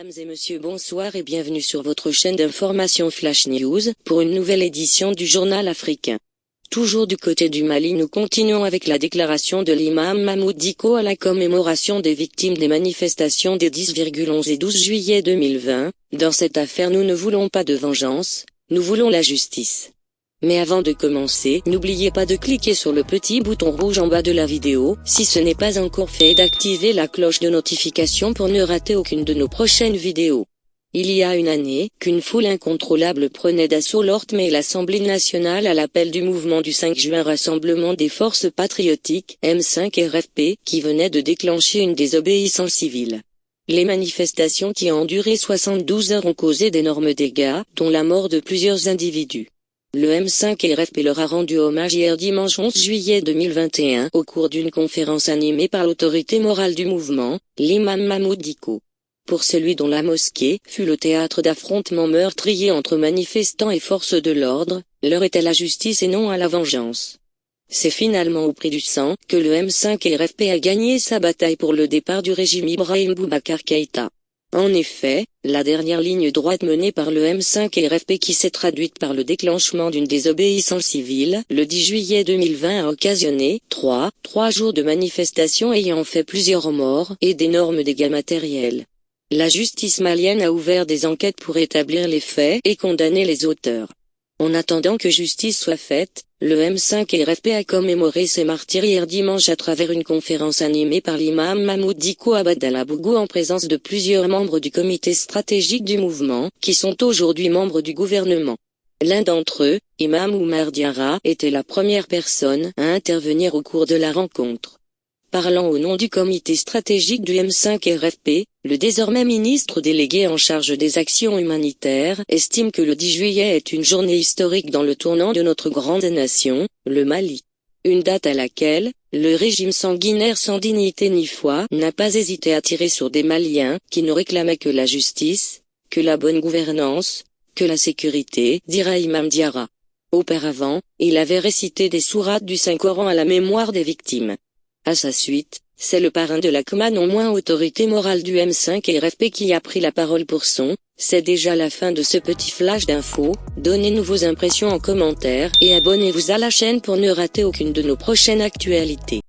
Mesdames et messieurs, bonsoir et bienvenue sur votre chaîne d'information Flash News, pour une nouvelle édition du journal africain. Toujours du côté du Mali, nous continuons avec la déclaration de l'imam Mahmoud Dicko à la commémoration des victimes des manifestations des 10,11 et 12 juillet 2020. Dans cette affaire, nous ne voulons pas de vengeance, nous voulons la justice. Mais avant de commencer, n'oubliez pas de cliquer sur le petit bouton rouge en bas de la vidéo, si ce n'est pas encore fait, et d'activer la cloche de notification pour ne rater aucune de nos prochaines vidéos. Il y a une année, qu'une foule incontrôlable prenait d'assaut l'ORTM et l'Assemblée nationale à l'appel du mouvement du 5 juin, Rassemblement des forces patriotiques, M5 RFP, qui venait de déclencher une désobéissance civile. Les manifestations qui ont duré 72 heures ont causé d'énormes dégâts, dont la mort de plusieurs individus. Le M5 RFP leur a rendu hommage hier dimanche 11 juillet 2021 au cours d'une conférence animée par l'autorité morale du mouvement, l'imam Mahmoud Dicko. Pour celui dont la mosquée fut le théâtre d'affrontements meurtriers entre manifestants et forces de l'ordre, l'heure est à la justice et non à la vengeance. C'est finalement au prix du sang que le M5 RFP a gagné sa bataille pour le départ du régime Ibrahim Boubacar Keïta. En effet, la dernière ligne droite menée par le M5 RFP, qui s'est traduite par le déclenchement d'une désobéissance civile le 10 juillet 2020, a occasionné trois jours de manifestations ayant fait plusieurs morts et d'énormes dégâts matériels. La justice malienne a ouvert des enquêtes pour établir les faits et condamner les auteurs. En attendant que justice soit faite, le M5 RFP a commémoré ses martyrs hier dimanche à travers une conférence animée par l'imam Mahmoud Dicko à Badalabougou en présence de plusieurs membres du comité stratégique du mouvement, qui sont aujourd'hui membres du gouvernement. L'un d'entre eux, Imam Oumar Diarra, était la première personne à intervenir au cours de la rencontre. Parlant au nom du comité stratégique du M5 RFP, le désormais ministre délégué en charge des actions humanitaires estime que le 10 juillet est une journée historique dans le tournant de notre grande nation, le Mali. Une date à laquelle, le régime sanguinaire sans dignité ni foi n'a pas hésité à tirer sur des Maliens qui ne réclamaient que la justice, que la bonne gouvernance, que la sécurité, dira Imam Diarra. Auparavant, il avait récité des sourates du Saint-Coran à la mémoire des victimes. À sa suite, c'est le parrain de l'ACMA, non moins autorité morale du M5 RFP, qui a pris la parole pour son. C'est déjà la fin de ce petit flash d'infos. Donnez-nous vos impressions en commentaire et abonnez-vous à la chaîne pour ne rater aucune de nos prochaines actualités.